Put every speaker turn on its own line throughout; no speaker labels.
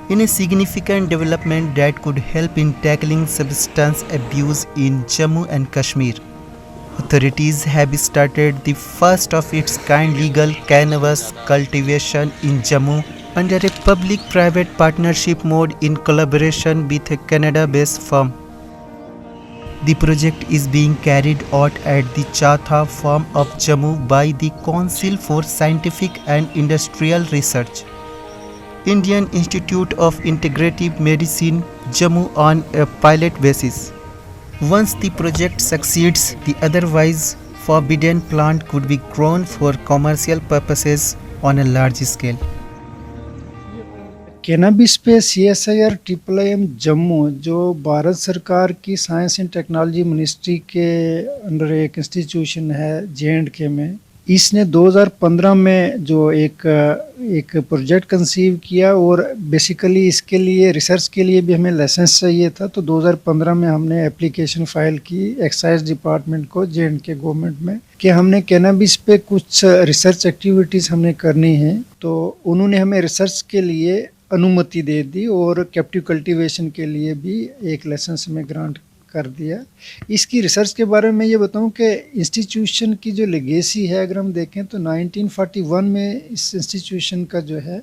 in a significant development that could help in tackling substance abuse in Jammu and Kashmir. Authorities have started the first of its kind legal cannabis cultivation in Jammu under a public-private partnership mode in collaboration with a Canada-based firm. The project is being carried out at the Chatha farm of Jammu by the Council for Scientific and Industrial Research, Indian Institute of Integrative Medicine, Jammu on a pilot basis. Once the project succeeds, the otherwise forbidden plant could be grown for commercial purposes on a large scale.
Cannabis पे CSIR IIIM Jammu जो भारत सरकार की science and technology ministry के under एक institution है JNK में, इसने 2015 में जो एक प्रोजेक्ट कंसीव किया और बेसिकली इसके लिए रिसर्च के लिए भी हमें लाइसेंस चाहिए था। तो 2015 में हमने एप्लीकेशन फाइल की एक्साइज डिपार्टमेंट को JNK गवर्नमेंट में कि हमने कैनाबिस पे कुछ रिसर्च एक्टिविटीज़ हमने करनी है। तो उन्होंने हमें रिसर्च के लिए अनुमति दे दी और कैप्टिव कल्टीवेशन के लिए भी एक लाइसेंस में ग्रांट कर दिया। इसकी रिसर्च के बारे में ये बताऊं कि इंस्टीट्यूशन की जो लेगेसी है, अगर हम देखें तो 1941 में इस इंस्टीट्यूशन का जो है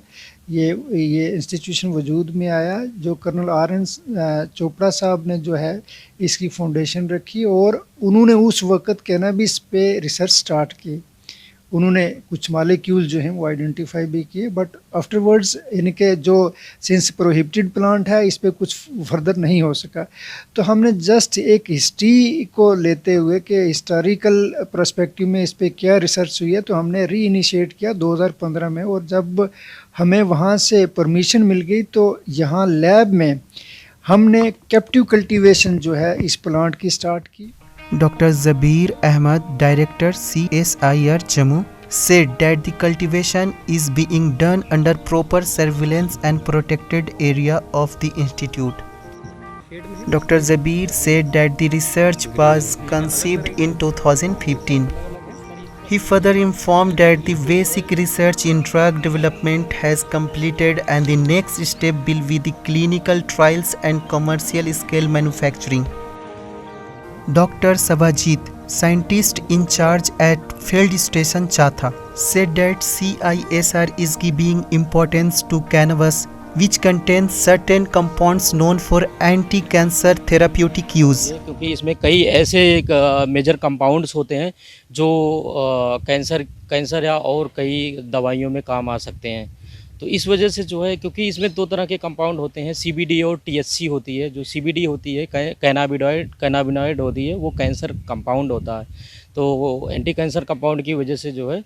ये इंस्टीट्यूशन वजूद में आया, जो कर्नल RN चोपड़ा साहब ने जो है इसकी फाउंडेशन रखी और उन्होंने उस वक्त कैनाबिस पे रिसर्च स्टार्ट की। उन्होंने कुछ मॉलिक्यूल जो हैं वो आइडेंटिफाई भी किए, बट आफ्टरवर्ड्स इनके जो सिंस प्रोहिबिटेड प्लांट है इस पे कुछ फर्दर नहीं हो सका। तो हमने जस्ट एक हिस्ट्री को लेते हुए कि हिस्टोरिकल पर्सपेक्टिव में इस पे क्या रिसर्च हुई है, तो हमने री इनिशिएट किया 2015 में। और जब हमें वहाँ से परमिशन मिल गई तो यहाँ लैब में हमने कैप्टिव कल्टीवेशन जो है इस प्लांट की स्टार्ट की।
Dr. Zabir Ahmad, Director CSIR Jammu, said that the cultivation is being done under proper surveillance and protected area of the institute. Dr. Zabir said that the research was conceived in 2015. He further informed that the basic research in drug development has completed and the next step will be the clinical trials and commercial scale manufacturing. Dr. Sabajit, scientist in charge at Field Station Chatha, said that CSIR is giving importance to cannabis, which contains certain compounds known for anti-cancer therapeutic use.
क्योंकि इसमें कई ऐसे major compounds होते हैं जो cancer या और कई दवाइयों में काम आ सकते हैं। तो इस वजह से जो है, क्योंकि इसमें 2 तरह के कंपाउंड होते हैं, CBD और THC होती है। जो CBD होती है कैनाबिनॉइड होती है, वो कैंसर कंपाउंड होता है। तो वो एंटी कैंसर कंपाउंड की वजह से जो है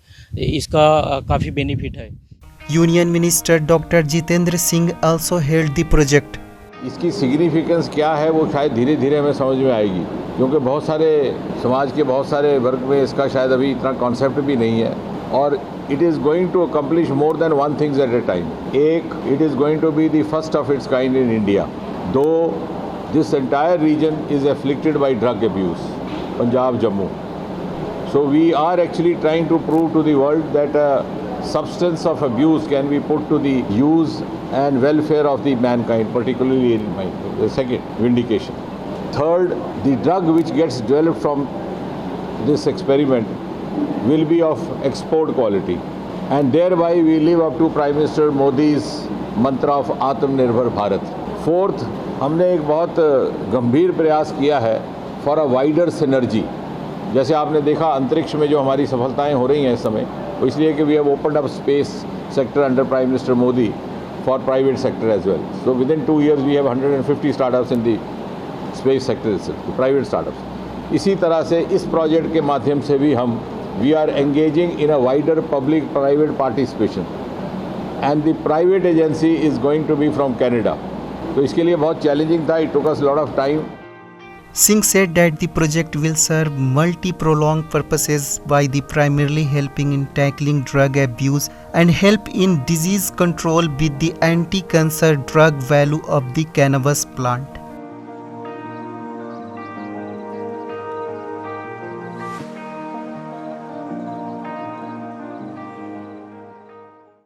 इसका काफ़ी बेनिफिट है।
Union minister doctor Jitendra Singh also held the project.
इसकी सिग्निफिकेंस क्या है वो शायद धीरे धीरे हमें समझ में आएगी, क्योंकि बहुत सारे समाज के बहुत सारे वर्ग में इसका शायद अभी इतना कॉन्सेप्ट भी नहीं है। और it is going to accomplish more than one things at a time. It is going to be the first of its kind in India. Though this entire region is afflicted by drug abuse, Punjab, Jammu. So we are actually trying to prove to the world that a substance of abuse can be put to the use and welfare of the mankind, particularly in mind. The second, vindication. Third, the drug which gets developed from this experiment will be of export quality, and thereby we live up to Prime Minister Modi's mantra of Atmanirbhar Bharat. Fourth, हमने एक बहुत गंभीर प्रयास किया है for a wider synergy. जैसे आपने देखा अंतरिक्ष में जो हमारी सफलताएं हो रही हैं इस समय, वो इसलिए कि we have opened up space sector under Prime Minister Modi for private sector as well. So within 2 years we have 150 startups in the space sector itself, private startups. इसी तरह से इस प्रोजेक्ट के माध्यम से भी हम we are engaging in a wider public-private participation, and the private agency is going to be from Canada. तो इसके लिए बहुत challenging था. It took us a lot of time.
Singh said that the project will serve multi-pronged purposes by the primarily helping in tackling drug abuse and help in disease control with the anti-cancer drug value of the cannabis plant.